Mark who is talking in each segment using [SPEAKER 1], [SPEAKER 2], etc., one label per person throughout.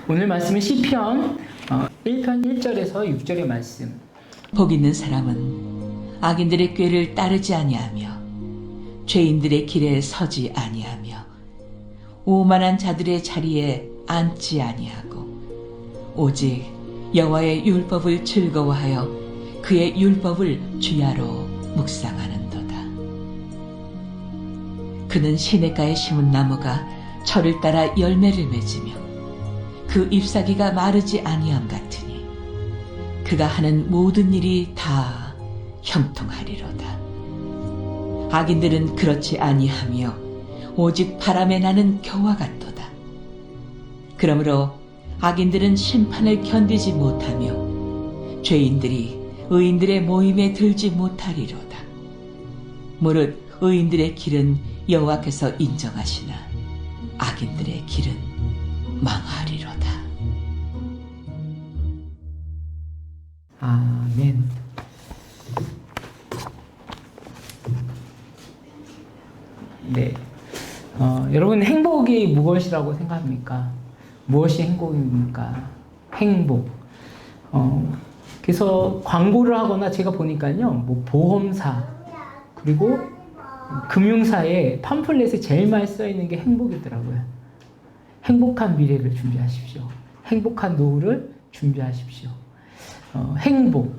[SPEAKER 1] 오늘 말씀은 시편 1편 1절에서 6절의 말씀.
[SPEAKER 2] 복 있는 사람은 악인들의 꾀를 따르지 아니하며 죄인들의 길에 서지 아니하며 오만한 자들의 자리에 앉지 아니하고 오직 여호와의 율법을 즐거워하여 그의 율법을 주야로 묵상하는도다. 그는 시냇가에 심은 나무가 철을 따라 열매를 맺으며 그 잎사귀가 마르지 아니함 같으니 그가 하는 모든 일이 다 형통하리로다. 악인들은 그렇지 아니하며 오직 바람에 나는 겨와 같도다. 그러므로 악인들은 심판을 견디지 못하며 죄인들이 의인들의 모임에 들지 못하리로다. 무릇 의인들의 길은 여호와께서 인정하시나 악인들의 길은 망하리로다.
[SPEAKER 1] 아멘. 네. 여러분 행복이 무엇이라고 생각합니까? 무엇이 행복입니까? 행복. 그래서 광고를 하거나 제가 보니까요, 뭐 보험사 그리고 금융사에 팜플렛에 제일 많이 써 있는 게 행복이더라고요. 행복한 미래를 준비하십시오. 행복한 노후를 준비하십시오. 행복.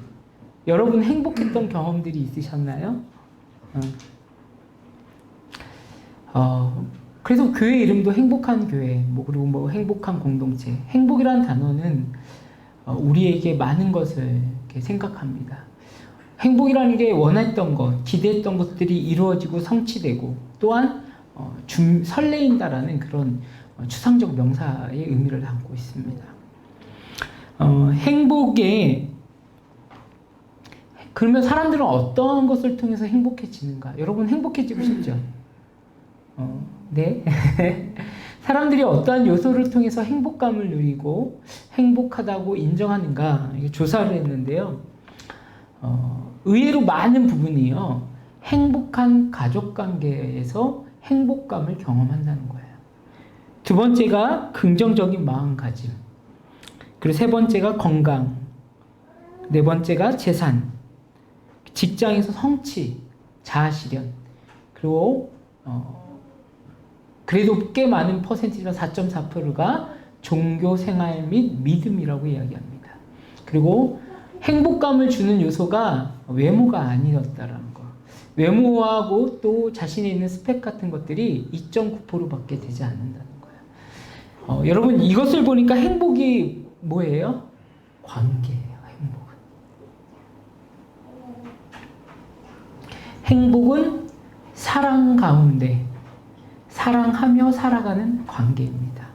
[SPEAKER 1] 여러분 행복했던 경험들이 있으셨나요? 그래서 교회 이름도 행복한 교회, 그리고 행복한 공동체. 행복이라는 단어는 우리에게 많은 것을 이렇게 생각합니다. 행복이라는 게 원했던 것, 기대했던 것들이 이루어지고 성취되고 또한 설레인다라는 그런 추상적 명사의 의미를 담고 있습니다. 행복에 그러면 사람들은 어떠한 것을 통해서 행복해지는가? 여러분 행복해지고 싶죠? 네. 사람들이 어떠한 요소를 통해서 행복감을 누리고 행복하다고 인정하는가? 조사를 했는데요. 의외로 많은 부분이요. 행복한 가족관계에서 행복감을 경험한다는 거예요. 두 번째가 긍정적인 마음가짐. 그리고 세 번째가 건강. 네 번째가 재산. 직장에서 성취, 자아실현. 그리고 그래도 꽤 많은 퍼센티지가 4.4%가 종교 생활 및 믿음이라고 이야기합니다. 그리고 행복감을 주는 요소가 외모가 아니었다라는 거. 외모하고 또 자신에 있는 스펙 같은 것들이 2.9%밖에 되지 않는다는 거예요. 여러분 이것을 보니까 행복이 뭐예요? 관계예요. 행복은 사랑 가운데 사랑하며 살아가는 관계입니다.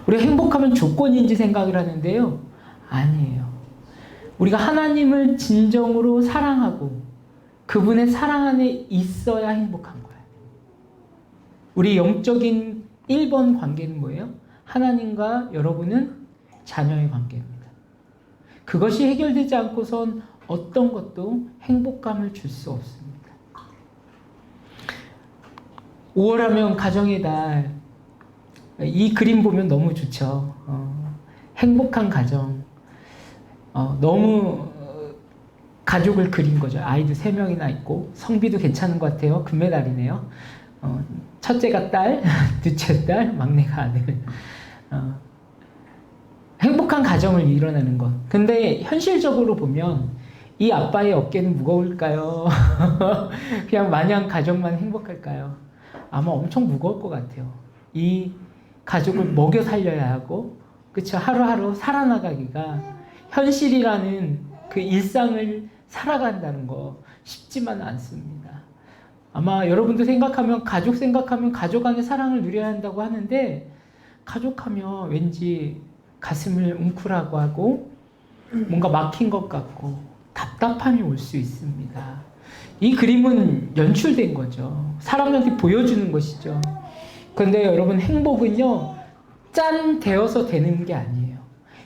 [SPEAKER 1] 우리가 행복하면 조건인지 생각을 하는데요. 아니에요. 우리가 하나님을 진정으로 사랑하고 그분의 사랑 안에 있어야 행복한 거예요. 우리 영적인 1번 관계는 뭐예요? 하나님과 여러분은 자녀의 관계입니다. 그것이 해결되지 않고선 어떤 것도 행복감을 줄 수 없습니다. 5월하면 가정의 달. 이 그림 보면 너무 좋죠. 행복한 가정. 너무 가족을 그린 거죠. 아이도 3명이나 있고 성비도 괜찮은 것 같아요. 금메달이네요. 첫째가 딸, 둘째 딸, 막내가 아들. 행복한 가정을 이뤄내는 것. 근데 현실적으로 보면 이 아빠의 어깨는 무거울까요? 그냥 마냥 가족만 행복할까요? 아마 엄청 무거울 것 같아요. 이 가족을 먹여 살려야 하고, 그쵸? 하루하루 살아나가기가 현실이라는 그 일상을 살아간다는 거 쉽지만 않습니다. 아마 여러분도 생각하면 가족 안에 사랑을 누려야 한다고 하는데 가족하면 왠지 가슴을 웅크라고 하고 뭔가 막힌 것 같고 답답함이 올 수 있습니다. 이 그림은 연출된 거죠. 사람들한테 보여주는 것이죠. 그런데 여러분 행복은요. 짠 되어서 되는 게 아니에요.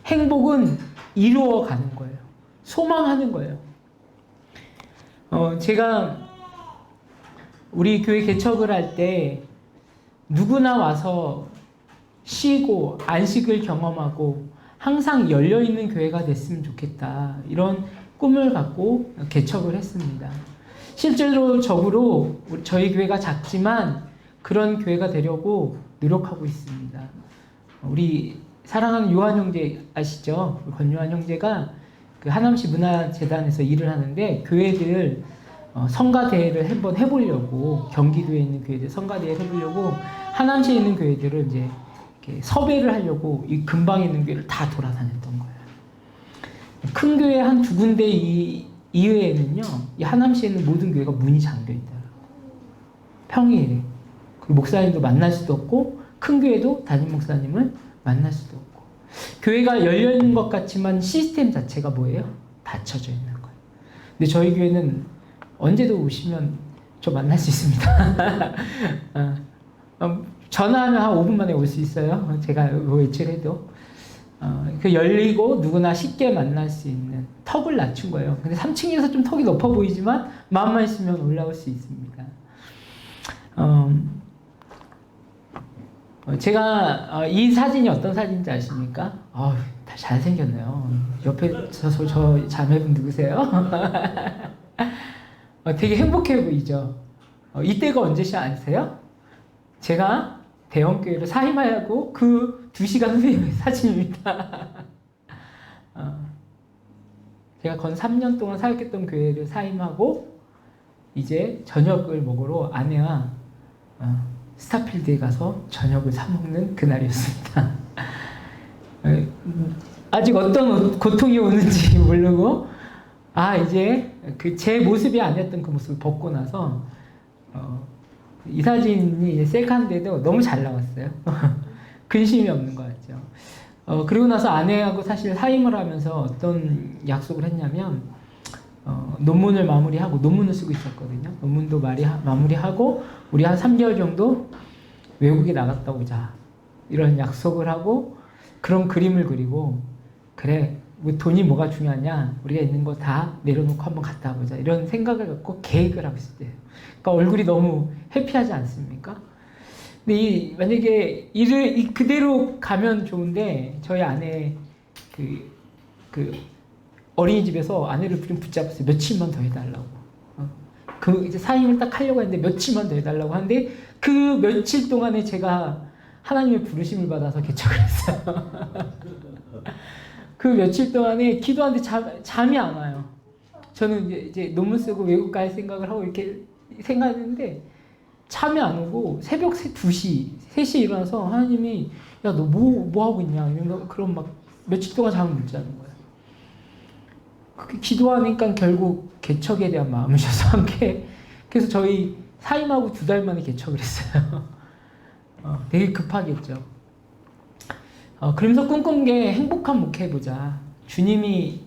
[SPEAKER 1] 행복은 이루어가는 거예요. 소망하는 거예요. 제가 우리 교회 개척을 할 때 누구나 와서 쉬고 안식을 경험하고 항상 열려있는 교회가 됐으면 좋겠다. 이런 꿈을 갖고 개척을 했습니다. 실제로 적으로 저희 교회가 작지만 그런 교회가 되려고 노력하고 있습니다. 우리 사랑하는 요한 형제 아시죠? 권요한 형제가 그 하남시 문화재단에서 일을 하는데 교회들 성가대회를 한번 해보려고 경기도에 있는 교회들 성가대회를 해보려고 하남시에 있는 교회들을 이제 이렇게 섭외를 하려고 이 근방에 있는 교회를 다 돌아다녔던 거예요. 큰 교회 한 두 군데 이외에는요, 이 하남시에 있는 모든 교회가 문이 잠겨 있더라고요. 평일에. 그리고 목사님도 만날 수도 없고 큰 교회도 담임 목사님을 만날 수도 없고 교회가 열려 있는 것 같지만 시스템 자체가 뭐예요? 닫혀져 있는 거예요. 근데 저희 교회는 언제도 오시면 저 만날 수 있습니다. 전화하면 한 5분 만에 올 수 있어요. 제가 외출해도. 그 열리고 누구나 쉽게 만날 수 있는 턱을 낮춘 거예요. 근데 3층에서 좀 턱이 높아 보이지만 마음만 있으면 올라올 수 있습니다. 제가 이 사진이 어떤 사진인지 아십니까? 다 잘생겼네요. 옆에 저 자매분 누구세요? 되게 행복해 보이죠? 이때가 언제시 아세요? 제가 대형교회를 사임하고 그 2시간 후의 사진입니다. 제가 건 3년 동안 사역했던 교회를 사임하고 이제 저녁을 먹으러 아내와 스타필드에 가서 저녁을 사 먹는 그날이었습니다. 아직 어떤 고통이 오는지 모르고 이제 그 제 모습이 아니었던 그 모습을 벗고 나서 이 사진이 셀카인데도 너무 잘 나왔어요. 근심이 없는 것 같죠. 그리고 나서 아내하고 사실 사임을 하면서 어떤 약속을 했냐면 논문을 마무리하고 논문을 쓰고 있었거든요. 논문도 마무리하고 우리 한 3개월 정도 외국에 나갔다 오자 이런 약속을 하고 그런 그림을 그리고 그래 뭐 돈이 뭐가 중요하냐 우리가 있는 거 다 내려놓고 한번 갔다 와보자 이런 생각을 갖고 계획을 하고 있을 때예요. 그러니까 얼굴이 너무 해피하지 않습니까? 근데 만약에 그대로 가면 좋은데 저희 아내 그 어린이집에서 아내를 좀 붙잡았어요. 며칠만 더 해달라고. 그 이제 사임을 딱 하려고 했는데 며칠만 더 해달라고 하는데 그 며칠 동안에 제가 하나님의 부르심을 받아서 개척을 했어요. 그 며칠 동안에 기도하는데 잠이 안 와요. 저는 이제 논문 쓰고 외국 갈 생각을 하고 이렇게 생각했는데 잠이 안 오고 새벽 2시, 3시에 일어나서 하나님이 야, 너 뭐 하고 있냐? 그럼 막 며칠 동안 잠을 못 자는 거예요. 그렇게 기도하니까 결국 개척에 대한 마음을 주셔서 함께 그래서 저희 사임하고 2달 만에 개척을 했어요. 되게 급하겠죠. 그러면서 꿈꾼 게 행복한 목회해보자. 주님이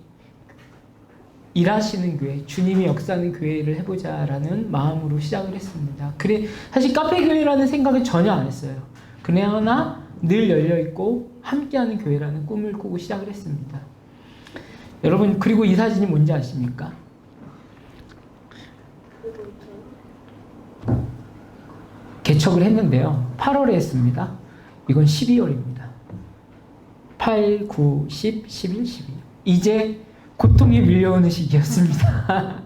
[SPEAKER 1] 일하시는 교회, 주님이 역사하는 교회를 해보자라는 마음으로 시작을 했습니다. 그래 사실 카페 교회라는 생각을 전혀 안 했어요. 그러나 늘 열려있고 함께하는 교회라는 꿈을 꾸고 시작을 했습니다. 여러분 그리고 이 사진이 뭔지 아십니까? 개척을 했는데요. 8월에 했습니다. 이건 12월입니다. 8, 9, 10, 11, 12. 이제 고통이 밀려오는 시기였습니다.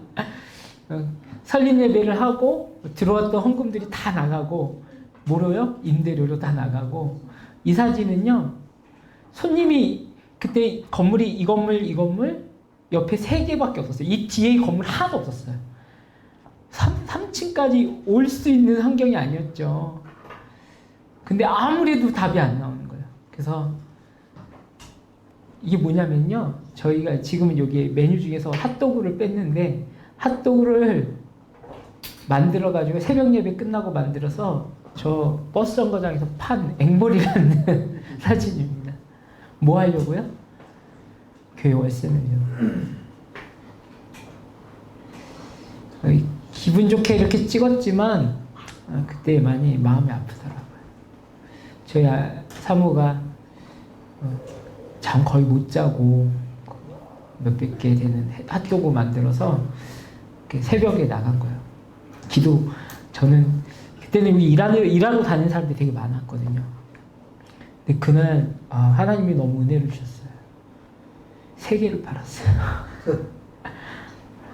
[SPEAKER 1] 설립 예배를 하고 들어왔던 헌금들이 다 나가고 뭐로요? 임대료로 다 나가고 이 사진은요. 손님이 그때 건물이 이 건물 옆에 3개밖에 없었어요. 이 뒤에 건물 하나도 없었어요. 3층까지 올 수 있는 환경이 아니었죠. 근데 아무래도 답이 안 나오는 거예요. 그래서 이게 뭐냐면요. 저희가 지금은 여기 메뉴 중에서 핫도그를 뺐는데 핫도그를 만들어가지고 새벽 예배 끝나고 만들어서 저 버스 정거장에서 판 앵벌이라는 사진입니다. 뭐 하려고요? 교회 월세는요. 기분 좋게 이렇게 찍었지만 그때 많이 마음이 아프더라고요. 저희 사모가 잠 거의 못 자고 몇백 개 되는 핫도그 만들어서 새벽에 나간 거예요. 저는 그때는 일하러 다니는 사람들이 되게 많았거든요. 근데 그날 하나님이 너무 은혜를 주셨어요. 3개를 팔았어요.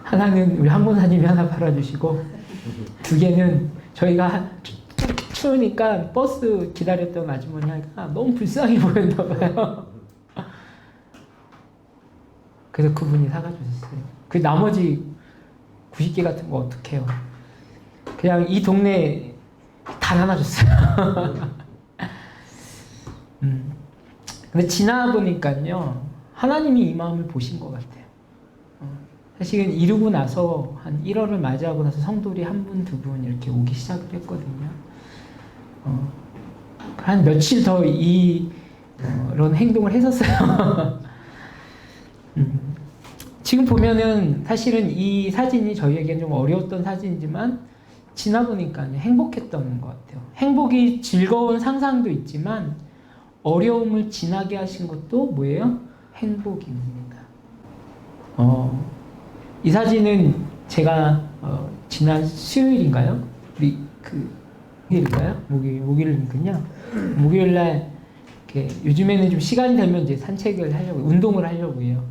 [SPEAKER 1] 하나는 우리 한문사님이 하나 팔아주시고 2개는 저희가 추우니까 버스 기다렸던 아주머니가 너무 불쌍해 보였나 봐요. 그래서 그분이 사가 주셨어요. 그 나머지 90개 같은 거 어떡해요. 그냥 이 동네 다 나눠줬어요. 근데 지나보니까요, 하나님이 이 마음을 보신 것 같아요. 사실은 이루고 나서 한 1월을 맞이하고 나서 성도들이 1분, 2분 이렇게 오기 시작을 했거든요. 한 며칠 더 이런 행동을 했었어요. 지금 보면은 사실은 이 사진이 저희에게는 좀 어려웠던 사진이지만 지나보니까 행복했던 것 같아요. 행복이 즐거운 상상도 있지만 어려움을 지나게 하신 것도 뭐예요? 행복입니다. 이 사진은 제가 지난 수요일인가요? 우리 목요일인가요? 목요일이군요. 목요일날 이렇게 요즘에는 좀 시간이 되면 이제 산책을 하려고, 운동을 하려고 해요.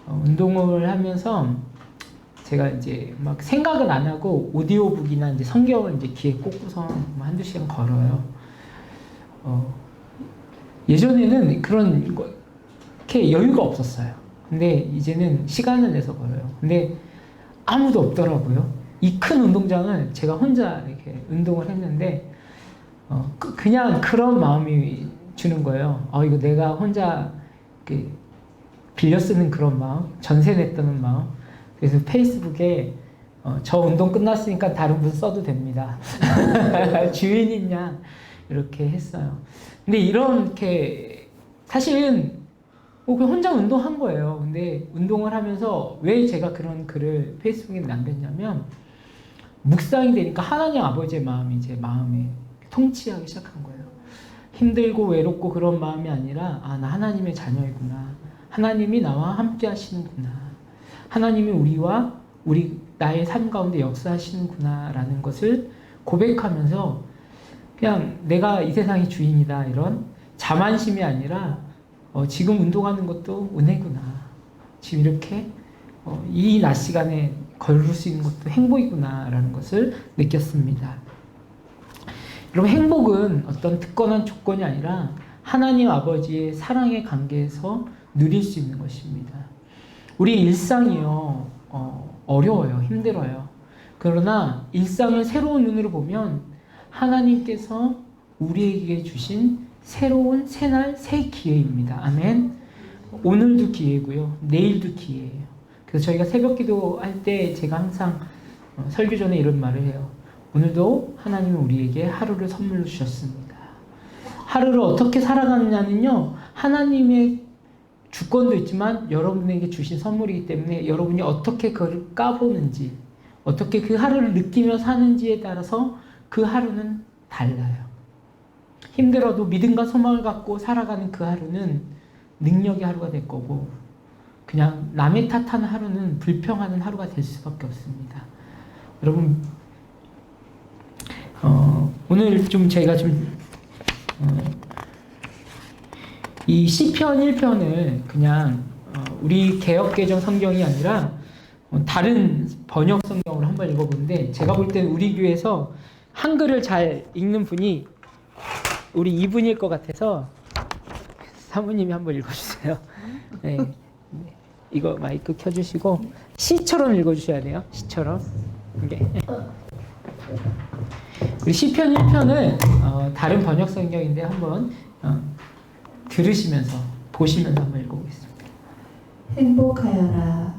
[SPEAKER 1] 운동을 하면서 제가 이제 막 생각은 안 하고 오디오북이나 이제 성경을 이제 귀에 꽂고서 한두 시간 걸어요. 예전에는 그런 이렇게 여유가 없었어요. 근데 이제는 시간을 내서 걸어요. 근데 아무도 없더라고요. 이 큰 운동장을 제가 혼자 이렇게 운동을 했는데 그냥 그런 마음이 주는 거예요. 이거 내가 혼자 이렇게 빌려 쓰는 그런 마음, 전세 냈다는 마음. 그래서 페이스북에 저 운동 끝났으니까 다른 분 써도 됩니다. 주인 있냐 이렇게 했어요. 근데 이렇게 사실은 그냥 혼자 운동한 거예요. 근데 운동을 하면서 왜 제가 그런 글을 페이스북에 남겼냐면 묵상이 되니까 하나님 아버지의 마음이 제 마음에 통치하기 시작한 거예요. 힘들고 외롭고 그런 마음이 아니라 나 하나님의 자녀이구나. 하나님이 나와 함께 하시는구나. 하나님이 나의 삶 가운데 역사하시는구나 라는 것을 고백하면서 그냥 내가 이 세상의 주인이다 이런 자만심이 아니라 지금 운동하는 것도 은혜구나. 지금 이렇게 이 낮 시간에 걸을 수 있는 것도 행복이구나 라는 것을 느꼈습니다. 여러분, 행복은 어떤 특권한 조건이 아니라 하나님 아버지의 사랑의 관계에서 누릴 수 있는 것입니다. 우리 일상이요, 어려워요, 힘들어요. 그러나 일상을 새로운 눈으로 보면 하나님께서 우리에게 주신 새로운 새날 새 기회입니다. 아멘. 오늘도 기회고요, 내일도 기회예요. 그래서 저희가 새벽 기도할 때 제가 항상 설교 전에 이런 말을 해요. 오늘도 하나님은 우리에게 하루를 선물로 주셨습니다. 하루를 어떻게 살아가느냐는요, 하나님의 주권도 있지만 여러분에게 주신 선물이기 때문에 여러분이 어떻게 그걸 까보는지, 어떻게 그 하루를 느끼며 사는지에 따라서 그 하루는 달라요. 힘들어도 믿음과 소망을 갖고 살아가는 그 하루는 능력의 하루가 될 거고, 그냥 남의 탓하는 하루는 불평하는 하루가 될 수밖에 없습니다. 여러분, 오늘 좀 제가 이 시편 1편을 그냥 우리 개역개정 성경이 아니라 다른 번역 성경으로 한번 읽어보는데, 제가 볼 때는 우리 교회에서 한글을 잘 읽는 분이 우리 이분일 것 같아서 사모님이 한번 읽어주세요. 네. 이거 마이크 켜주시고 시처럼 읽어주셔야 돼요. 시처럼. 이게. 우리 시편 1편을 다른 번역 성경인데 한번 들으시면서 보시면서 한번 읽어보겠습니다.
[SPEAKER 3] 행복하여라.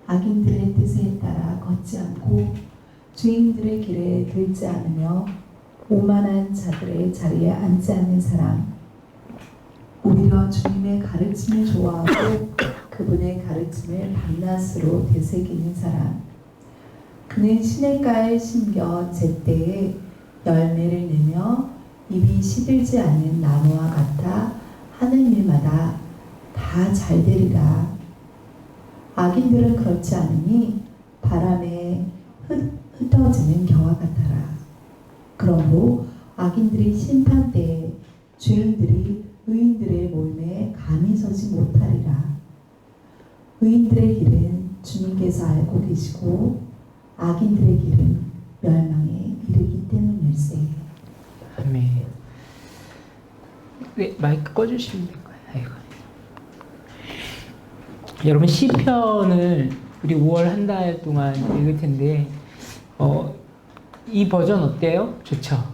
[SPEAKER 3] 악인들의 뜻에 따라 걷지 않고 주인들의 길에 들지 않으며 오만한 자들의 자리에 앉지 않는 사람. 오히려 주님의 가르침을 좋아하고 그분의 가르침을 밤낮으로 되새기는 사람. 그는 시냇가에 심겨 제때에 열매를 내며 잎이 시들지 않는 나무와 같아 하는 일마다 다 잘되리라. 악인들은 그렇지 않으니 바람에 흩어지는 겨와 같아라. 그러므로 악인들이 심판때에 죄인들이 의인들의 모임에 감히 서지 못하리라. 의인들의 길은 주님께서 알고 계시고 악인들의 길은 멸망에 이르기 때문일세.
[SPEAKER 1] 아멘. 네, 마이크 꺼주시면 될 거예요. 아이고. 여러분 시편을 우리 5월 한 달 동안 읽을 텐데 이 버전 어때요? 좋죠?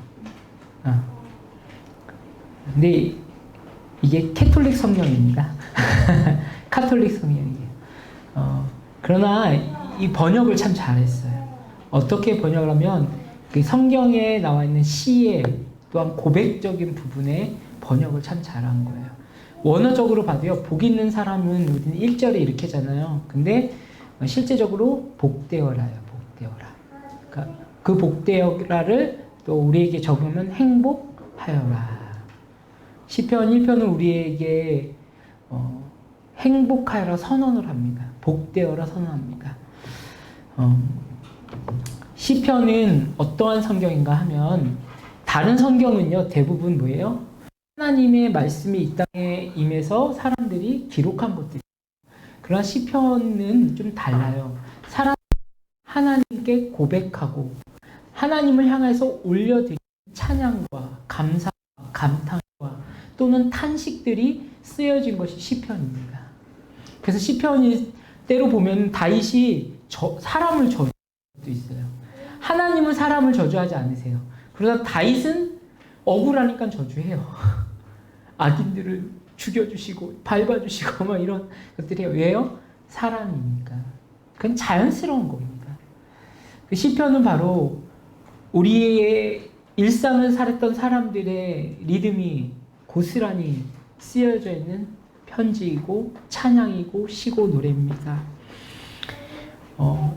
[SPEAKER 1] 근데 이게 캐톨릭 성경입니다. 카톨릭 성경이에요. 그러나 이 번역을 참 잘했어요. 어떻게 번역을 하면 그 성경에 나와 있는 시에 또한 고백적인 부분에 번역을 참 잘한 거예요. 원어적으로 봐도요, 복 있는 사람은 우리는 1절에 이렇게 하잖아요. 근데 실제적으로 복되어라요, 복되어라. 그러니까 그 복되어라를 또 우리에게 적으면 행복하여라. 시편 1편은 우리에게 행복하여라 선언을 합니다. 복되어라 선언합니다. 시편은 어떠한 성경인가 하면 다른 성경은요 대부분 뭐예요? 하나님의 말씀이 이 땅에 임해서 사람들이 기록한 것들이에요. 그러나 시편은 좀 달라요. 사람 하나님께 고백하고 하나님을 향해서 올려드리는 찬양과 감사와 감탄과 또는 탄식들이 쓰여진 것이 시편입니다. 그래서 시편이 때로 보면 다윗이 사람을 저주할 수도 있어요. 하나님은 사람을 저주하지 않으세요. 그러나 다윗은 억울하니까 저주해요. 악인들을 죽여주시고 밟아주시고 막 이런 것들이 왜요? 사람이니까. 그건 자연스러운 겁니다. 그 시편은 바로 우리의 일상을 살았던 사람들의 리듬이 고스란히 쓰여져 있는 편지이고 찬양이고 시고 노래입니다.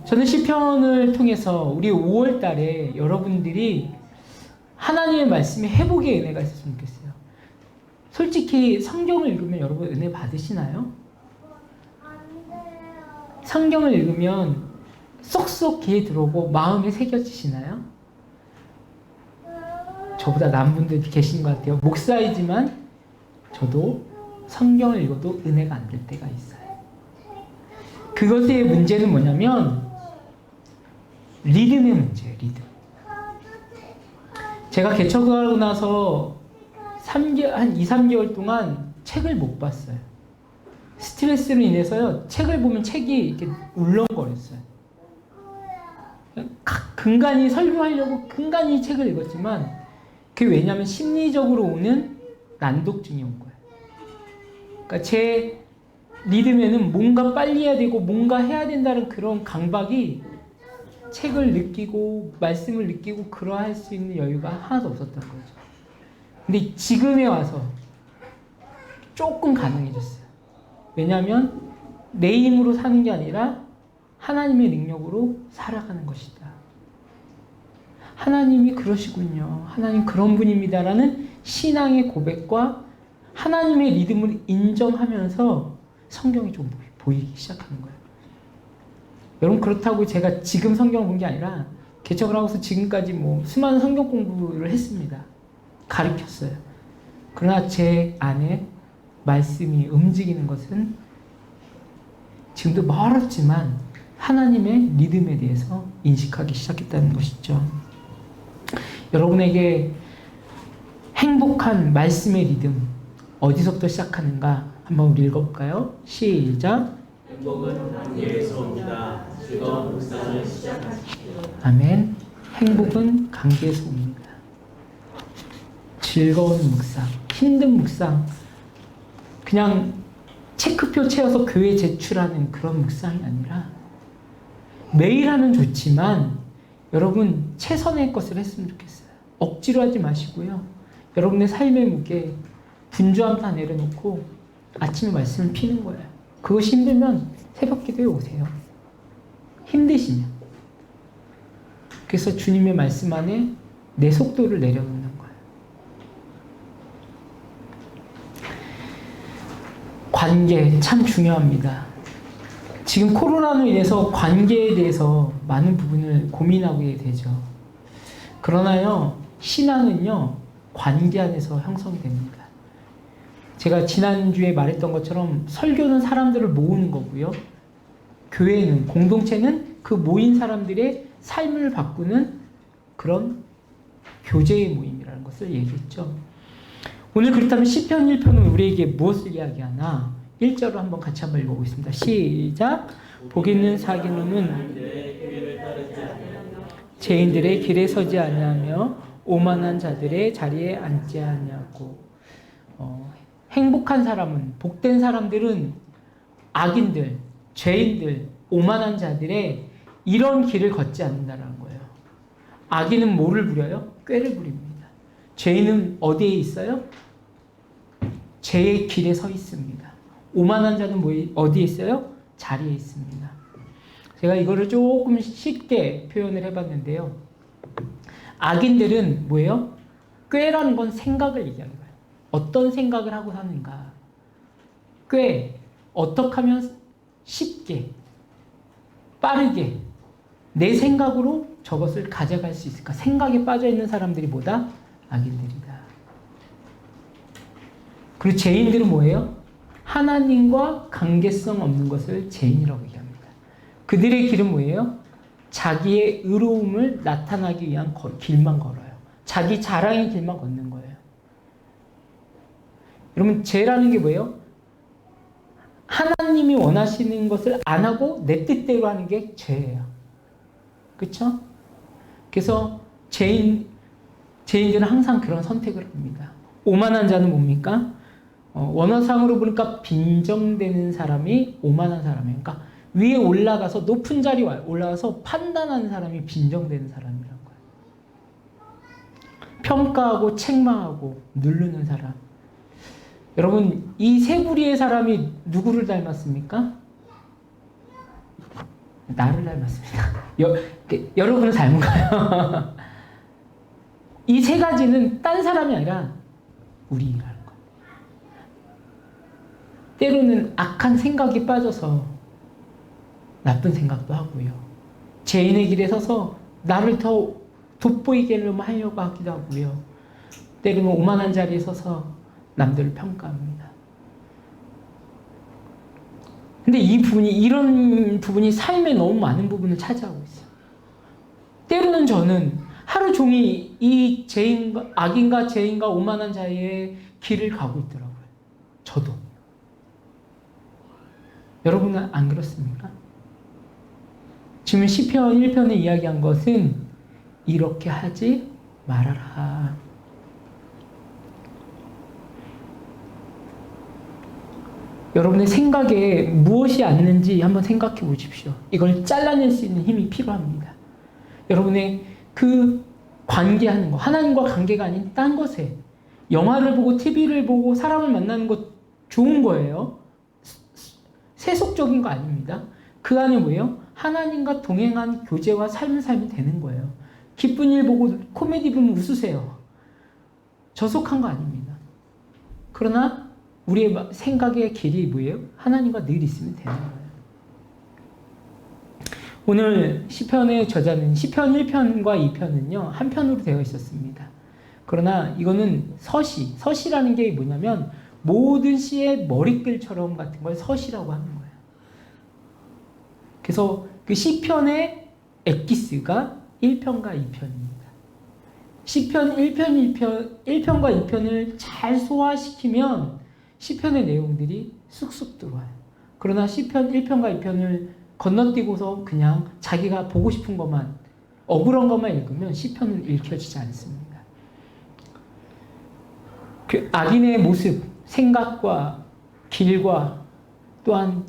[SPEAKER 1] 저는 시편을 통해서 우리 5월 달에 여러분들이 하나님의 말씀에 회복의 은혜가 있었으면 좋겠어요. 솔직히 성경을 읽으면 여러분 은혜 받으시나요? 성경을 읽으면 쏙쏙 귀에 들어오고 마음에 새겨지시나요? 저보다 나은 분들 계신 것 같아요. 목사이지만 저도 성경을 읽어도 은혜가 안 될 때가 있어요. 그것의 문제는 뭐냐면 리듬의 문제예요. 리듬. 제가 개척하고 나서 한 2, 3개월 동안 책을 못 봤어요. 스트레스로 인해서요. 책을 보면 책이 이렇게 울렁거렸어요. 근간히 설교하려고 근간히 책을 읽었지만 그게 왜냐하면 심리적으로 오는 난독증이 온 거예요. 그러니까 제 리듬에는 뭔가 빨리 해야 되고 뭔가 해야 된다는 그런 강박이 책을 느끼고 말씀을 느끼고 그러할 수 있는 여유가 하나도 없었던 거죠. 근데 지금에 와서 조금 가능해졌어요. 왜냐하면 내 힘으로 사는 게 아니라 하나님의 능력으로 살아가는 것이다. 하나님이 그러시군요. 하나님 그런 분입니다라는 신앙의 고백과 하나님의 리듬을 인정하면서 성경이 좀 보이기 시작하는 거예요. 여러분 그렇다고 제가 지금 성경을 본 게 아니라 개척을 하고서 지금까지 수많은 성경 공부를 했습니다. 가르쳤어요. 그러나 제 안에 말씀이 움직이는 것은 지금도 멀었지만 하나님의 리듬에 대해서 인식하기 시작했다는 것이죠. 여러분에게 행복한 말씀의 리듬 어디서부터 시작하는가 한번 우리 읽어볼까요? 시작.
[SPEAKER 4] 행복은 관계에서 옵니다. 즐거운 묵상을 시작하십시오.
[SPEAKER 1] 아멘. 행복은 관계에서 옵니다. 즐거운 묵상, 힘든 묵상, 그냥 체크표 채워서 교회 제출하는 그런 묵상이 아니라 매일 하면 좋지만 여러분 최선의 것을 했으면 좋겠어요. 억지로 하지 마시고요. 여러분의 삶의 무게 분주함 다 내려놓고 아침에 말씀을 피는 거예요. 그것이 힘들면 새벽 기도에 오세요. 힘드시면. 그래서 주님의 말씀 안에 내 속도를 내려놓는 거예요. 관계 참 중요합니다. 지금 코로나로 인해서 관계에 대해서 많은 부분을 고민하게 되죠. 그러나요, 신앙은요, 관계 안에서 형성이 됩니다. 제가 지난주에 말했던 것처럼 설교는 사람들을 모으는 거고요. 교회는, 공동체는 그 모인 사람들의 삶을 바꾸는 그런 교제의 모임이라는 것을 얘기했죠. 오늘 그렇다면 시편 1편은 우리에게 무엇을 이야기하나? 1절로 한번 같이 한번 읽어보겠습니다. 시작! 복 있는 사기놈은 죄인들의 길에 서지 아니하며 오만한 자들의 자리에 앉지 아니하고, 행복한 사람은, 복된 사람들은 악인들, 죄인들, 오만한 자들의 이런 길을 걷지 않는다는 거예요. 악인은 뭐를 부려요? 꾀를 부립니다. 죄인은 어디에 있어요? 죄의 길에 서 있습니다. 오만한 자는 어디에 있어요? 자리에 있습니다. 제가 이거를 조금 쉽게 표현을 해봤는데요. 악인들은 뭐예요? 꾀라는 건 생각을 얘기하는 거예요. 어떤 생각을 하고 사는가. 꽤 어떻게 하면 쉽게, 빠르게 내 생각으로 저것을 가져갈 수 있을까. 생각에 빠져있는 사람들이 뭐다? 악인들이다. 그리고 죄인들은 뭐예요? 하나님과 관계성 없는 것을 죄인이라고 얘기합니다. 그들의 길은 뭐예요? 자기의 의로움을 나타나기 위한 길만 걸어요. 자기 자랑의 길만 걷는 거예요. 여러분, 죄라는 게 뭐예요? 하나님이 원하시는 것을 안 하고 내 뜻대로 하는 게 죄예요. 그렇죠? 그래서 죄인들은 항상 그런 선택을 합니다. 오만한 자는 뭡니까? 원어상으로 보니까 빈정되는 사람이 오만한 사람이에요. 그러니까 위에 올라가서 높은 자리에 올라가서 판단하는 사람이 빈정되는 사람이란 거예요. 평가하고 책망하고 누르는 사람. 여러분, 이 세 부류의 사람이 누구를 닮았습니까? 나를 닮았습니다. 여러분을 닮은 거예요. 이 세 가지는 딴 사람이 아니라 우리라는 거예요. 때로는 악한 생각에 빠져서 나쁜 생각도 하고요. 죄인의 길에 서서 나를 더 돋보이게 하려고 하기도 하고요. 때로는 오만한 자리에 서서 남들을 평가합니다. 근데 이런 부분이 삶의 너무 많은 부분을 차지하고 있어요. 때로는 저는 하루 종일 이 악인과 죄인과 오만한 자의 길을 가고 있더라고요. 저도. 여러분은 안 그렇습니까? 지금 시편 1편에 이야기한 것은 이렇게 하지 말아라. 여러분의 생각에 무엇이 앉는지 한번 생각해 보십시오. 이걸 잘라낼 수 있는 힘이 필요합니다. 여러분의 그 관계하는 거, 하나님과 관계가 아닌 딴 것에, 영화를 보고 TV를 보고 사람을 만나는 것 좋은 거예요. 세속적인 거 아닙니다. 그 안에 뭐예요? 하나님과 동행한 교제와 삶을 살면 되는 거예요. 기쁜 일 보고 코미디 보면 웃으세요. 저속한 거 아닙니다. 그러나 우리의 생각의 길이 뭐예요? 하나님과 늘 있으면 되는 거예요. 오늘 시편의 저자는 시편 1편과 2편은요, 한 편으로 되어 있었습니다. 그러나 이거는 서시라는 게 뭐냐면 모든 시의 머릿글처럼 같은 걸 서시라고 하는 거예요. 그래서 그 시편의 엑기스가 1편과 2편입니다. 시편 1편과 2편을 잘 소화시키면 시편의 내용들이 쑥쑥 들어와요. 그러나 시편 1편과 2편을 건너뛰고서 그냥 자기가 보고 싶은 것만, 억울한 것만 읽으면 시편은 읽혀지지 않습니다. 그 악인의 모습, 생각과 길과 또한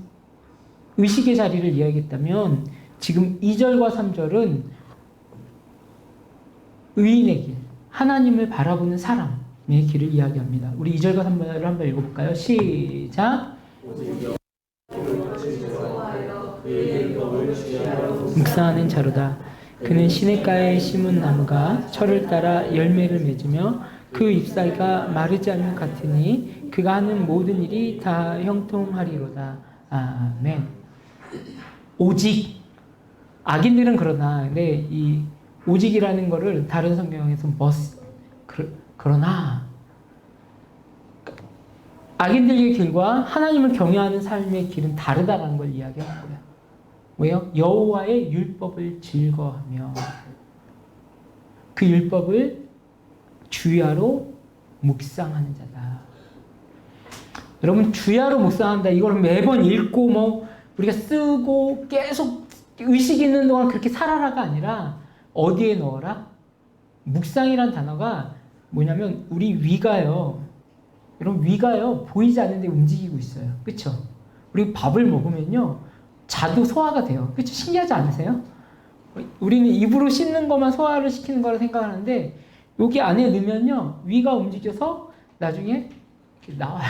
[SPEAKER 1] 의식의 자리를 이야기했다면 지금 2절과 3절은 의인의 길, 하나님을 바라보는 사람의 길을 이야기합니다. 우리 2절과 3절을 한번 읽어볼까요? 시작! 묵상하는 자로다. 그는 시냇가에 심은 나무가 철을 따라 열매를 맺으며 그 잎사귀가 마르지 않는 같으니 그가 하는 모든 일이 다 형통하리로다. 아멘. 오직 오직이라는 거를 다른 성경에서 그러나 악인들의 길과 하나님을 경외하는 삶의 길은 다르다라는 걸 이야기하는 거예요. 왜요? 여호와의 율법을 즐거워하며 그 율법을 주야로 묵상하는 자다. 여러분, 주야로 묵상한다. 이걸 매번 읽고 뭐 우리가 쓰고 계속 의식 있는 동안 그렇게 살아라가 아니라 어디에 넣어라? 묵상이란 단어가 뭐냐면 우리 위가요. 여러분, 위가요. 보이지 않는데 움직이고 있어요. 그렇죠? 우리 밥을 먹으면요. 자도 소화가 돼요. 그렇죠? 신기하지 않으세요? 우리는 입으로 씹는 것만 소화를 시키는 거라 생각하는데 여기 안에 넣으면요. 위가 움직여서 나중에 이렇게 나와요.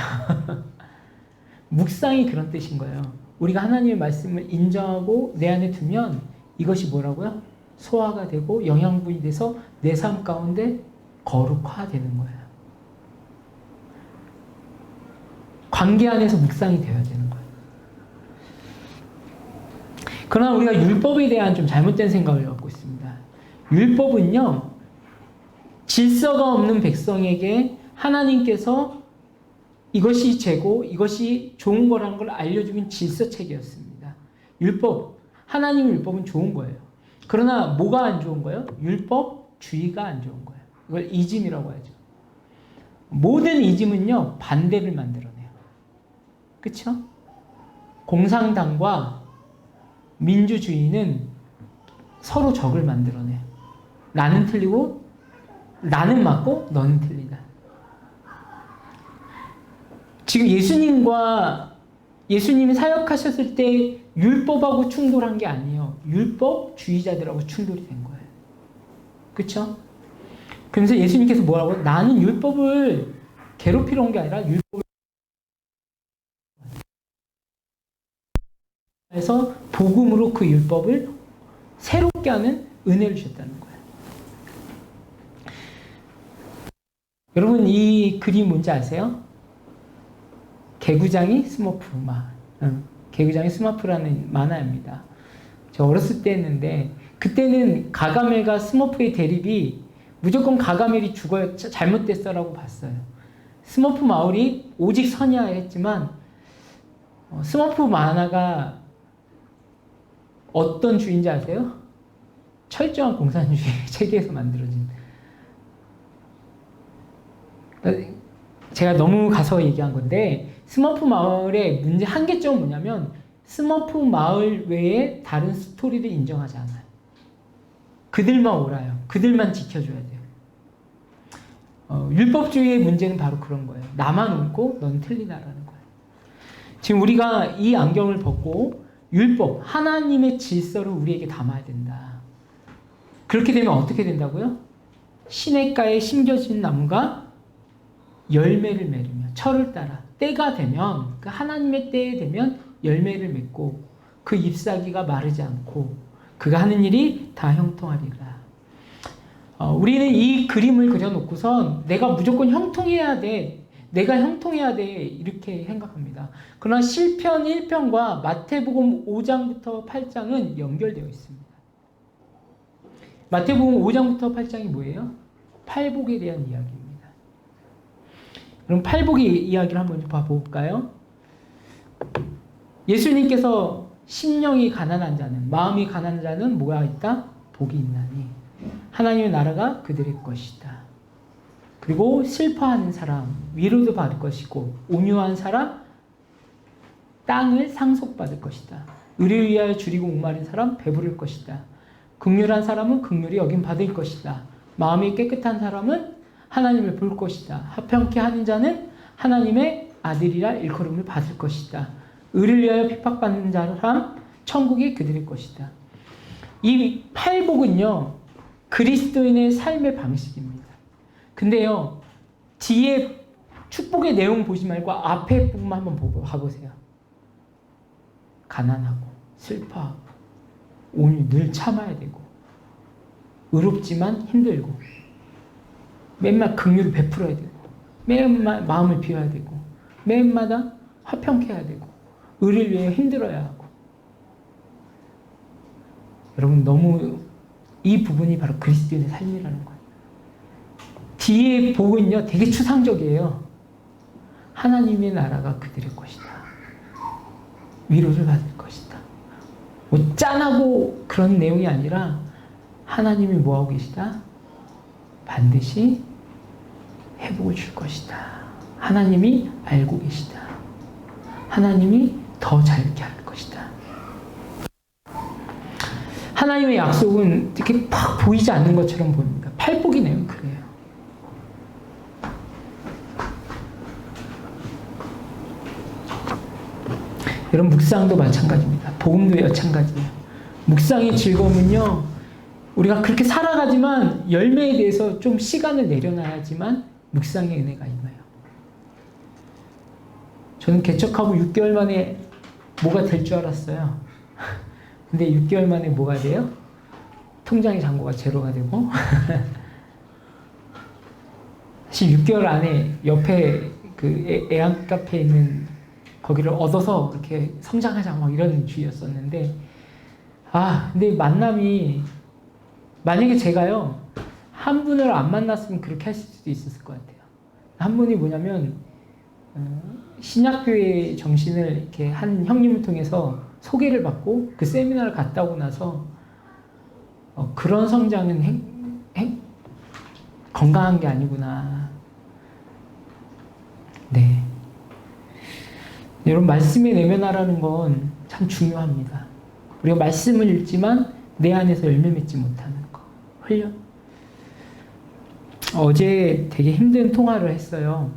[SPEAKER 1] 묵상이 그런 뜻인 거예요. 우리가 하나님의 말씀을 인정하고 내 안에 두면 이것이 뭐라고요? 소화가 되고 영양분이 돼서 내 삶 가운데 거룩화되는 거예요. 관계 안에서 묵상이 되어야 되는 거예요. 그러나 우리가 율법에 대한 좀 잘못된 생각을 갖고 있습니다. 율법은요, 질서가 없는 백성에게 하나님께서 이것이 죄고 이것이 좋은 거라는 걸 알려주는 질서책이었습니다. 율법, 하나님의 율법은 좋은 거예요. 그러나 뭐가 안 좋은 거예요? 율법주의가 안 좋은 거예요. 이걸 이즘이라고 하죠. 모든 이즘은요, 반대를 만들어내요. 그렇죠? 공산당과 민주주의는 서로 적을 만들어내요. 나는 틀리고 나는 맞고 너는 틀리다. 지금 예수님이 사역하셨을 때 율법하고 충돌한 게 아니에요. 율법주의자들하고 충돌이 된 거예요. 그렇죠? 그러면서 예수님께서 뭐라고? 나는 율법을 괴롭히러 온 게 아니라 율법을 해서 복음으로 그 율법을 새롭게 하는 은혜를 주셨다는 거예요. 여러분, 이 그림 뭔지 아세요? 개구장이 스머프마. 개구장이 스머프라는 만화입니다. 저 어렸을 때 했는데 그때는 가가멜과 스머프의 대립이 무조건 가가멜이 죽어야 잘못됐어라고 봤어요. 스머프 마을이 오직 선이야 했지만 스머프 만화가 어떤 주인지 아세요? 철저한 공산주의 체계에서 만들어진. 제가 너무 가서 얘기한 건데 스머프 마을의 문제 한계점은 뭐냐면 스머프 마을 외에 다른 스토리를 인정하지 않아요. 그들만 옳아요. 그들만 지켜줘야 돼요. 율법주의의 문제는 바로 그런 거예요. 나만 옳고 넌 틀리다라는 거예요. 지금 우리가 이 안경을 벗고 율법, 하나님의 질서를 우리에게 담아야 된다. 그렇게 되면 어떻게 된다고요? 시냇가에 심겨진 나무가 열매를 맺으며 철을 따라 때가 되면 그 하나님의 때에 되면 열매를 맺고 그 잎사귀가 마르지 않고 그가 하는 일이 다 형통하리라. 우리는 이 그림을 그려놓고선 내가 무조건 형통해야 돼. 내가 형통해야 돼. 이렇게 생각합니다. 그러나 시편 1편과 마태복음 5장부터 8장은 연결되어 있습니다. 마태복음 5장부터 8장이 뭐예요? 팔복에 대한 이야기입니다. 그럼 팔복의 이야기를 한번 봐볼까요? 예수님께서 심령이 가난한 자는, 마음이 가난한 자는 뭐가 있다? 복이 있나니 하나님의 나라가 그들의 것이다. 그리고 슬퍼하는 사람 위로도 받을 것이고 온유한 사람 땅을 상속받을 것이다. 의를 위하여 줄이고 목마른 사람 배부를 것이다. 긍휼한 사람은 긍휼히 여김 받을 것이다. 마음이 깨끗한 사람은 하나님을 볼 것이다. 화평케 하는 자는 하나님의 아들이라 일컬음을 받을 것이다. 의를 위하여 핍박받는 사람 천국이 그들의 것이다. 이 팔복은요 그리스도인의 삶의 방식입니다. 근데요 뒤에 축복의 내용 보지 말고 앞에 부분만 한번 봐보세요. 가난하고 슬퍼하고 온유 늘 참아야 되고 의롭지만 힘들고 맨날 긍휼을 베풀어야 되고 맨날 마음을 비워야 되고 맨마다 화평케 해야 되고 의를 위해 힘들어야 하고. 여러분 너무 이 부분이 바로 그리스도인의 삶이라는 거예요. 뒤에 복은요 되게 추상적이에요. 하나님의 나라가 그들의 것이다. 위로를 받을 것이다. 뭐 짠하고 그런 내용이 아니라 하나님이 뭐하고 계시다? 반드시 회복을 줄 것이다. 하나님이 알고 계시다. 하나님이 더 잘게 할 것이다. 하나님의 약속은 이렇게 팍 보이지 않는 것처럼 보입니다. 팔복이네요. 그래요. 여러분 묵상도 마찬가지입니다. 복음도 마찬가지예요. 묵상의 즐거움은요. 우리가 그렇게 살아가지만 열매에 대해서 좀 시간을 내려놔야지만 묵상의 은혜가 임해요. 저는 개척하고 6개월 만에 뭐가 될 줄 알았어요. 근데 6개월 만에 뭐가 돼요? 통장의 잔고가 제로가 되고 사실 6개월 안에 옆에 그 애완 카페에 있는 거기를 얻어서 이렇게 성장하자 막 이런 주의였었는데 근데 만남이 만약에 제가요 한 분을 안 만났으면 그렇게 하실 수도 있었을 것 같아요. 한 분이 뭐냐면 신약교회의 정신을 이렇게 한 형님을 통해서 소개를 받고 그 세미나를 갔다 오고 나서 그런 성장은 건강한 게 아니구나. 네. 여러분 말씀에 내면하라는 건 참 중요합니다. 우리가 말씀을 읽지만 내 안에서 열매 맺지 못하는 거. 훈련. 어제 되게 힘든 통화를 했어요.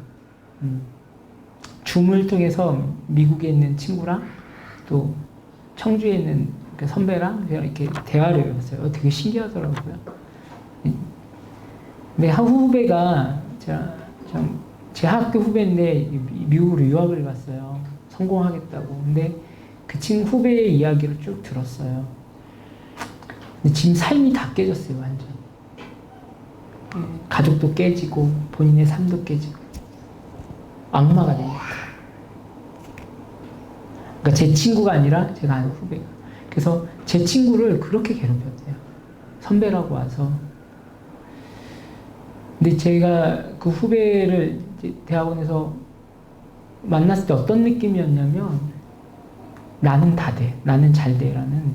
[SPEAKER 1] 줌을 통해서 미국에 있는 친구랑 또 청주에 있는 그 선배랑 이렇게 대화를 해봤어요. 되게 신기하더라고요. 근데 한 후배가 제 학교 후배인데 미국으로 유학을 갔어요. 성공하겠다고. 근데 그 친구 후배의 이야기를 쭉 들었어요. 근데 지금 삶이 다 깨졌어요, 완전. 가족도 깨지고 본인의 삶도 깨지고 악마가 됩니다. 그러니까 제 친구가 아니라 제가 아는 후배가. 그래서 제 친구를 그렇게 괴롭혔대요. 선배라고 와서. 근데 제가 그 후배를 이제 대학원에서 만났을 때 어떤 느낌이었냐면 나는 다 돼. 나는 잘 돼라는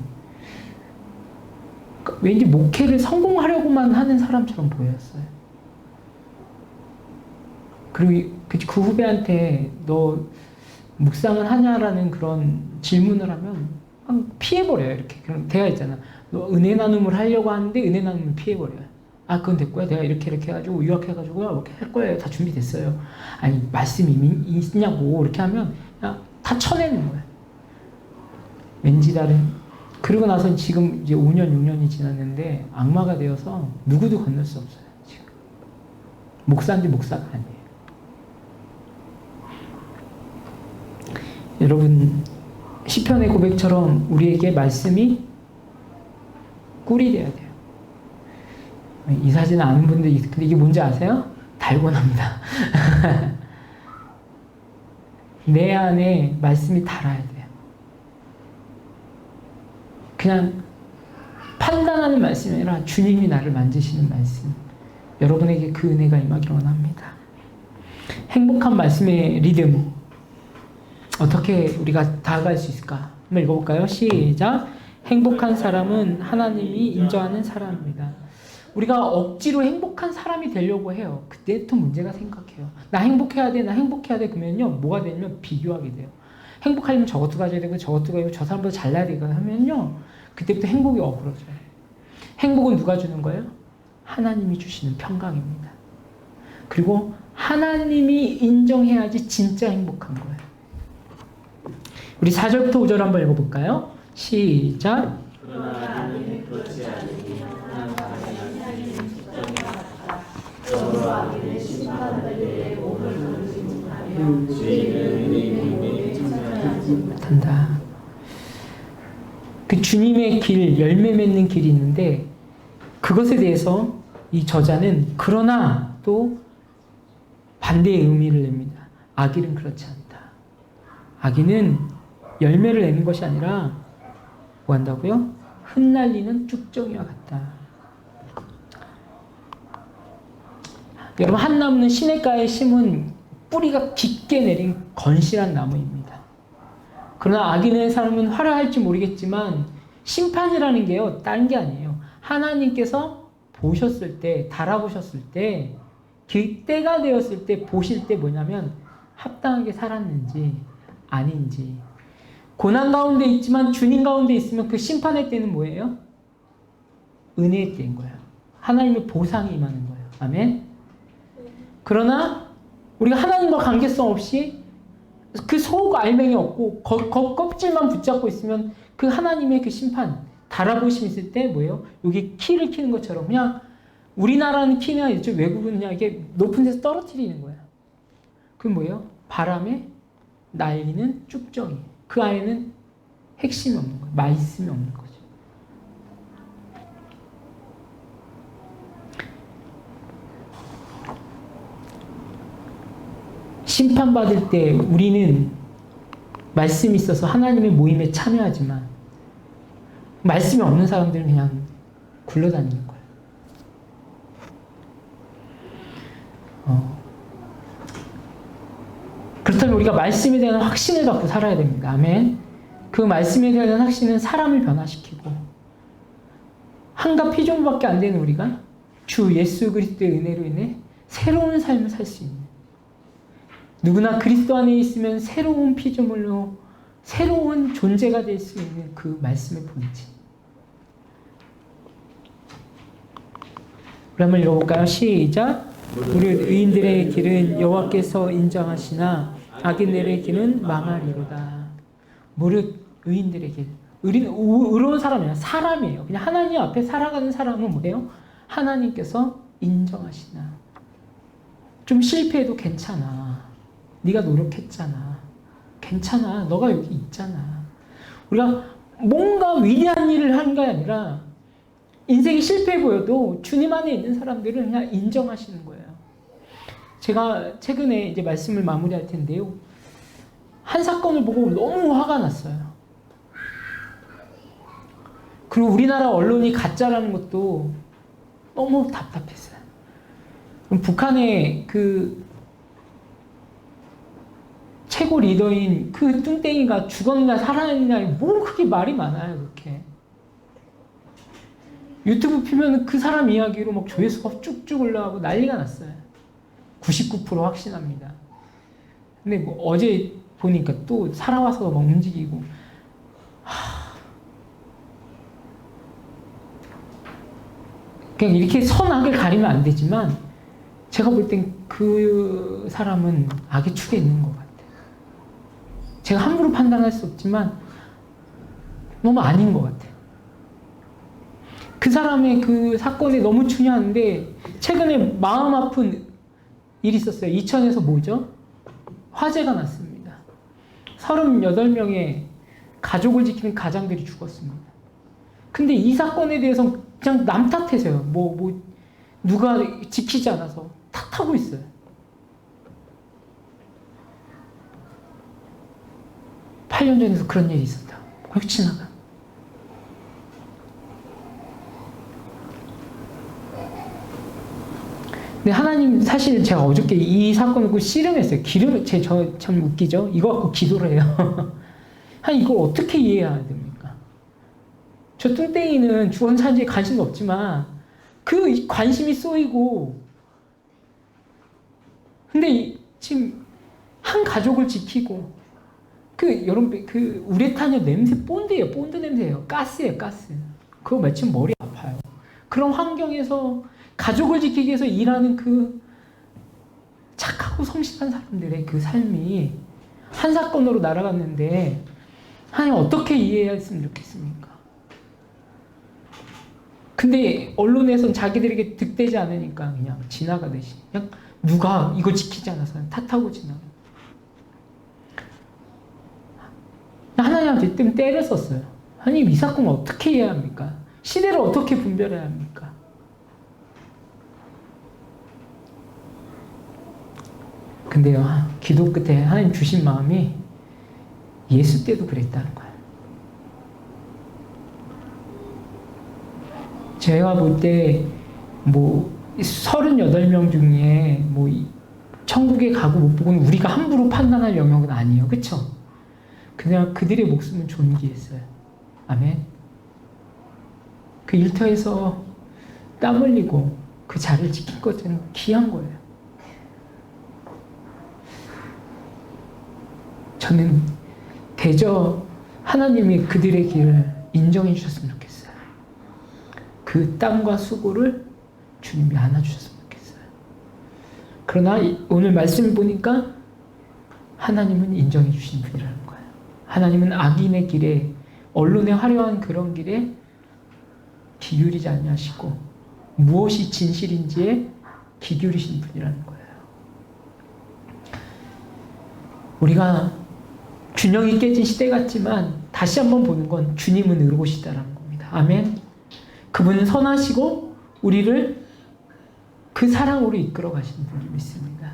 [SPEAKER 1] 왠지 목회를 성공하려고만 하는 사람처럼 보였어요. 그리고 그 후배한테 너 묵상을 하냐라는 그런 질문을 하면 피해버려요. 이렇게 그런 대화 있잖아. 너 은혜 나눔을 하려고 하는데 은혜 나눔을 피해버려요. 그건 됐고요. 내가 이렇게 해가지고 유학해가지고 이렇게 할 거예요. 다 준비됐어요. 아니 말씀이 있냐고 이렇게 하면 그냥 다 쳐내는 거예요. 왠지 다른. 그러고 나서 지금 이제 5년 6년이 지났는데 악마가 되어서 누구도 건널 수 없어요. 지금 목사인지 목사가 아니에요. 여러분 시편의 고백처럼 우리에게 말씀이 꿀이 돼야 돼요. 이 사진 아는 분들 근데 이게 뭔지 아세요? 달고나입니다. 내 안에 말씀이 달아야 돼요. 그냥 판단하는 말씀이 아니라 주님이 나를 만지시는 말씀. 여러분에게 그 은혜가 임하기를 원합니다. 행복한 말씀의 리듬. 어떻게 우리가 다가갈 수 있을까? 한번 읽어볼까요? 시작. 행복한 사람은 하나님이 인정하는 사람입니다. 우리가 억지로 행복한 사람이 되려고 해요. 그때부터 문제가 생각해요. 나 행복해야 돼, 나 행복해야 돼. 그러면요, 뭐가 되냐면 비교하게 돼요. 행복하려면 저것도 가져야 되고 저것도 가지고 저 사람보다 잘나야 되고 하면요, 그때부터 행복이 어그러져요. 행복은 누가 주는 거예요? 하나님이 주시는 평강입니다. 그리고 하나님이 인정해야지 진짜 행복한 거예요. 우리 4절부터 5절 한번 읽어볼까요? 시작.
[SPEAKER 4] 그러나 하나님은 그렇지 않으니 하나님은 서로 악인을 심판하는 때에 몸을 돌리지 못하며 죄인은 의인에게 참여하지
[SPEAKER 1] 못한다. 그 주님의 길, 열매 맺는 길이 있는데 그것에 대해서 이 저자는 그러나 또 반대의 의미를 냅니다. 악인은 그렇지 않다. 악인은 열매를 내는 것이 아니라 뭐 한다고요? 흩날리는 쭉정이와 같다. 여러분, 한 나무는 시냇가에 심은 뿌리가 깊게 내린 건실한 나무입니다. 그러나 악인의 사람은 화려할지 모르겠지만 심판이라는 게요, 다른 게 아니에요. 하나님께서 보셨을 때, 달아보셨을 때, 그 때가 되었을 때 보실 때 뭐냐면 합당하게 살았는지 아닌지. 고난 가운데 있지만 주님 가운데 있으면 그 심판의 때는 뭐예요? 은혜의 때인 거예요. 하나님의 보상이 임하는 거예요. 아멘. 그러나 우리가 하나님과 관계성 없이 그 속 알맹이 없고 껍질만 붙잡고 있으면 그 하나님의 그 심판, 달아보심 있을 때 뭐예요? 여기 키를 키는 것처럼 그냥 우리나라는 키냐 이쪽 외국은 그냥 이게 높은 데서 떨어뜨리는 거예요. 그건 뭐예요? 바람에 날리는 쭉정이. 그 안에는 핵심이 없는 거예요. 말씀이 없는 거죠. 심판받을 때 우리는 말씀이 있어서 하나님의 모임에 참여하지만 말씀이 없는 사람들은 그냥 굴러다니는 거예요. 그렇다면 우리가 말씀에 대한 확신을 갖고 살아야 됩니다. 아멘. 그 말씀에 대한 확신은 사람을 변화시키고 한과 피조물밖에 안 되는 우리가 주 예수 그리스도의 은혜로 인해 새로운 삶을 살 수 있는, 누구나 그리스도 안에 있으면 새로운 피조물로 새로운 존재가 될 수 있는 그 말씀의 본질. 우리 한번 읽어볼까요? 시작. 우리 의인들의 길은 여호와께서 인정하시나 악인들의 길은 망하리로다. 무릇 의인들의 길. 의로운 사람이야. 사람이에요. 그냥 하나님 앞에 살아가는 사람은 뭐예요? 하나님께서 인정하시나. 좀 실패해도 괜찮아. 네가 노력했잖아. 괜찮아. 너가 여기 있잖아. 우리가 뭔가 위대한 일을 한 게 아니라 인생이 실패해 보여도 주님 안에 있는 사람들은 그냥 인정하시는 거예요. 제가 최근에 이제 말씀을 마무리할 텐데요. 한 사건을 보고 너무 화가 났어요. 그리고 우리나라 언론이 가짜라는 것도 너무 답답했어요. 그럼 북한의 그 최고 리더인 그 뚱땡이가 죽었냐 살아났냐 뭐 그렇게 말이 많아요. 그렇게 유튜브 피면 그 사람 이야기로 막 조회수가 쭉쭉 올라가고 난리가 났어요. 99% 확신합니다. 근데 뭐 어제 보니까 또 살아와서 막 움직이고 그냥 이렇게 선악을 가리면 안 되지만 제가 볼 땐 그 사람은 악의 축에 있는 것 같아요. 제가 함부로 판단할 수 없지만 너무 아닌 것 같아요. 그 사람의 그 사건이 너무 중요한데 최근에 마음 아픈 일이 있었어요. 이천에서 뭐죠? 화재가 났습니다. 38명의 가족을 지키는 가장들이 죽었습니다. 근데 이 사건에 대해서 그냥 남 탓해서요. 누가 지키지 않아서 탓하고 있어요. (8년) 전에도 그런 일이 있었다. 휙 지나가. 근데 하나님 사실 제가 어저께 이 사건을 꼭 씨름했어요. 저 참 웃기죠? 이거 갖고 기도를 해요. 이걸 어떻게 이해해야 됩니까? 저 뚱땡이는 주원 산지에 관심도 없지만 그 관심이 쏘이고 근데 지금 한 가족을 지키고 여러분 그 우레탄유 냄새 본드예요. 본드 냄새예요. 가스예요. 가스. 그거 마치면 머리 아파요. 그런 환경에서 가족을 지키기 위해서 일하는 그 착하고 성실한 사람들의 그 삶이 한 사건으로 날아갔는데 하나님 어떻게 이해해야 했으면 좋겠습니까? 근데 언론에서는 자기들에게 득되지 않으니까 그냥 지나가듯이 그냥 누가 이거 지키지 않아서 탓하고 지나가. 하나님한테 좀 때를 썼어요. 하나님 이 사건을 어떻게 이해해야 합니까? 시대를 어떻게 분별해야 합니까? 근데요, 기도 끝에 하나님 주신 마음이 예수 때도 그랬다는 거예요. 제가 볼 때 38명 중에 뭐 천국에 가고 못 보고는 우리가 함부로 판단할 영역은 아니에요. 그쵸? 그냥 그들의 목숨은 존귀했어요. 아멘. 그 일터에서 땀 흘리고 그 자리를 지킨 것은 귀한 거예요. 저는 대저 하나님이 그들의 길을 인정해 주셨으면 좋겠어요. 그 땀과 수고를 주님이 안아주셨으면 좋겠어요. 그러나 오늘 말씀을 보니까 하나님은 인정해 주신 분이라는 거예요. 하나님은 악인의 길에, 언론의 화려한 그런 길에 귀 기울이지 아니하시고 무엇이 진실인지에 귀 기울이신 분이라는 거예요. 우리가 균형이 깨진 시대 같지만 다시 한번 보는 건 주님은 의로우시다라는 겁니다. 아멘. 그분은 선하시고 우리를 그 사랑으로 이끌어 가시는 분을 믿습니다.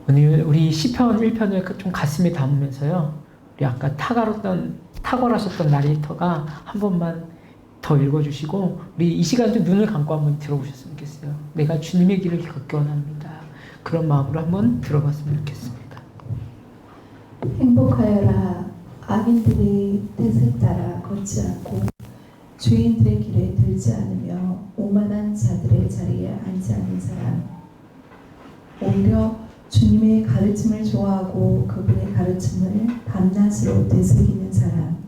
[SPEAKER 1] 오늘 우리 시편 1편을 좀 가슴에 담으면서요. 우리 아까 탁월하셨던 나레이터가 한 번만 더 읽어주시고 우리 이 시간도 눈을 감고 한번 들어보셨으면 좋겠어요. 내가 주님의 길을 걷기 원합니다. 그런 마음으로 한번 들어봤으면 좋겠습니다.
[SPEAKER 3] 행복하여라. 악인들의 뜻을 따라 걷지 않고 죄인들의 길에 들지 않으며 오만한 자들의 자리에 앉지 않는 사람. 오히려 주님의 가르침을 좋아하고 그분의 가르침을 밤낮으로 되새기는 사람.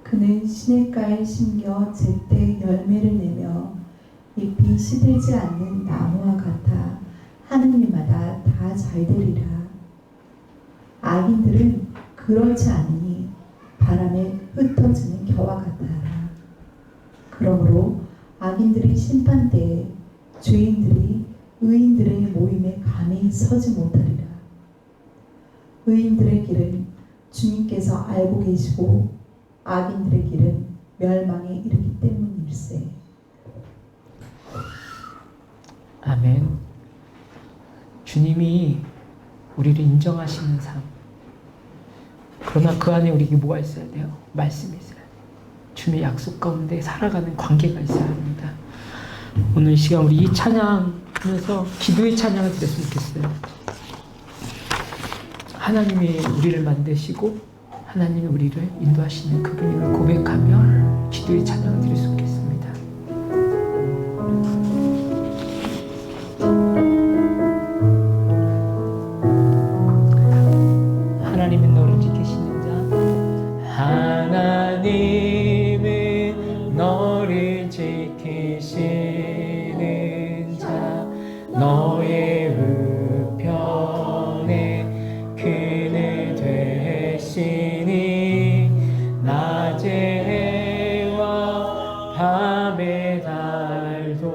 [SPEAKER 3] 그는 시냇가에 심겨 제때 열매를 내며 잎이 시들지 않는 나무와 같아 하는 일마다 다 잘되리라. 악인들은 그렇지 않으니 바람에 흩어지는 겨와 같아라. 그러므로 악인들이 심판때에 죄인들이 의인들의 모임에 감히 서지 못하리라. 의인들의 길은 주님께서 알고 계시고 악인들의 길은 멸망에 이르기 때문일세.
[SPEAKER 1] 아멘. 주님이 우리를 인정하시는 삶. 그러나 그 안에 우리에게 뭐가 있어야 돼요? 말씀이 있어야 돼요. 주님의 약속 가운데 살아가는 관계가 있어야 합니다. 오늘 이 시간 우리 이 찬양하면서 기도의 찬양을 드렸으면 좋겠어요. 하나님이 우리를 만드시고 하나님이 우리를 인도하시는 그분임을 고백하며 기도의 찬양을 드렸으면 좋겠습니다. 하나님은 너를 지키시는 자. 하나님은 너를 지키시는 자. 너의 우편에 그늘 되시니 낮의 해와 밤의 달도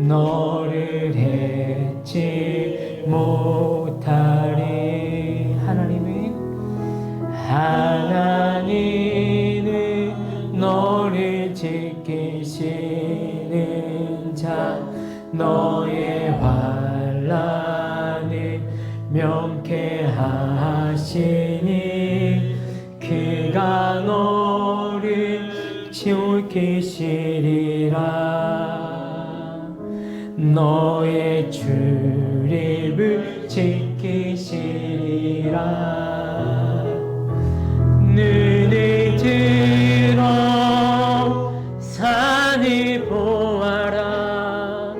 [SPEAKER 1] 너를 해치 못하리. 하나님은 너를 지키시는 자. 너의 환난을 명쾌하시니 그가 너를 지키시리라. 너의 출입을 지키시리라. 눈을 들어 산을 보아라.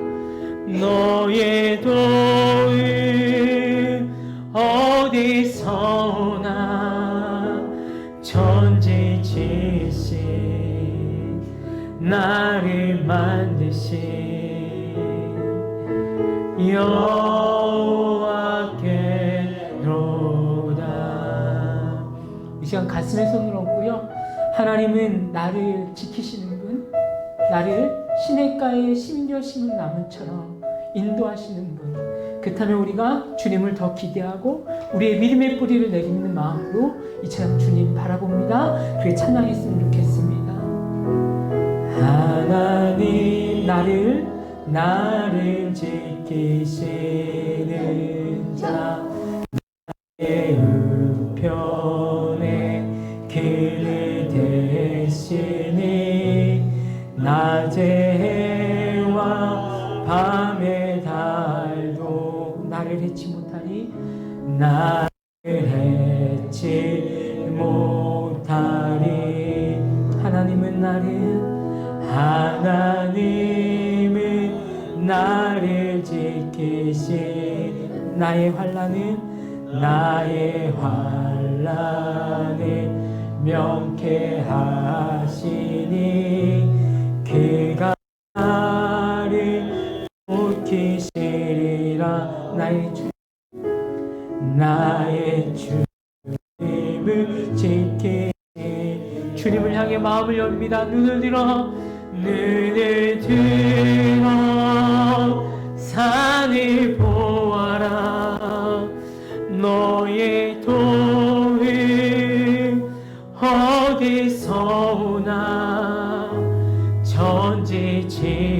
[SPEAKER 1] 너의 도움 어디서 오나. 천지지신 나를 만드신 여호와께로다. 이 시간 가슴에 손을 얹고요. 하나님은 나를 지키시는 분, 나를 시냇가에 심겨 심은 나무처럼 인도하시는 분. 그렇다면 우리가 주님을 더 기대하고 우리의 믿음의 뿌리를 내딛는 마음으로 이 찬양 주님 바라봅니다. 그의 찬양했으면 좋겠습니다. 하나님 나를 지키시는 자. 나의 우편에 그늘 되시니 못하니 낮의 해와 밤의 달도 나를 해치 못하니 나를 해치 못하리. 하나님은 나를 지키시. 나의 환난을 명쾌하시니 그가 나를 지키시리라. 나의 주님을 지키시. 주님을 향해 마음을 엽니다. 눈을 들어 산을 보아라. 너의 도움 어디서 오나. 전지지신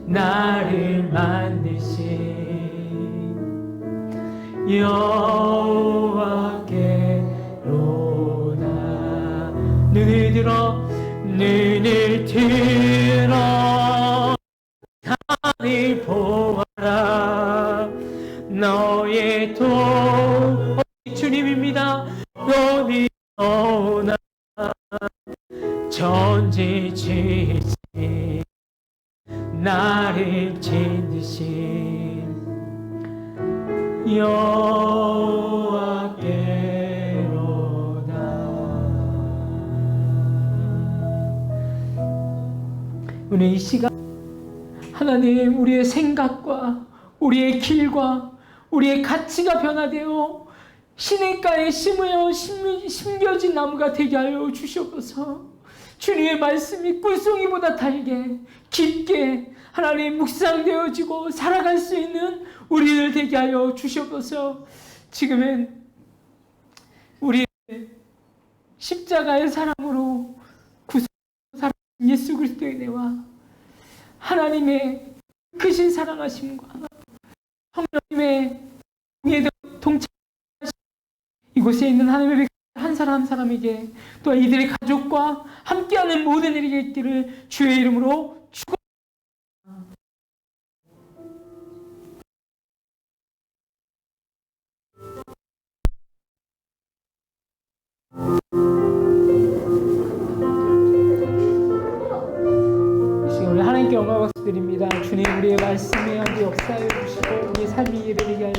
[SPEAKER 1] 나를 만드신 여호와께로다. 눈을 들어 산을 보아라. 너의 도움 주님입니다. 어디서 오나. 전지지신 나를 지으신 여호와께로다. 오늘 이 시간 하나님, 우리의 생각과 우리의 길과 우리의 가치가 변화되어 시냇가에 심겨진 나무가 되게 하여 주시옵소서. 주님의 말씀이 꿀송이보다 달게 깊게 하나님 묵상되어지고 살아갈 수 있는 우리를 되게 하여 주시옵소서. 지금은 우리 십자가의 사랑으로 구속하신 예수 그리스도의 은혜와 하나님의 크신 사랑하심과 성령님의 공의에 동참하신 이곳에 있는 하나님의 한 사람 한 사람에게 또 이들의 가족과 함께하는 모든 일이 있기를 주의 이름으로 축원합니다. 지금 우리 하나님께 영광 박수 드립니다. 주님, 우리의 말씀에 역사해 주시고 우리의 삶이 이르게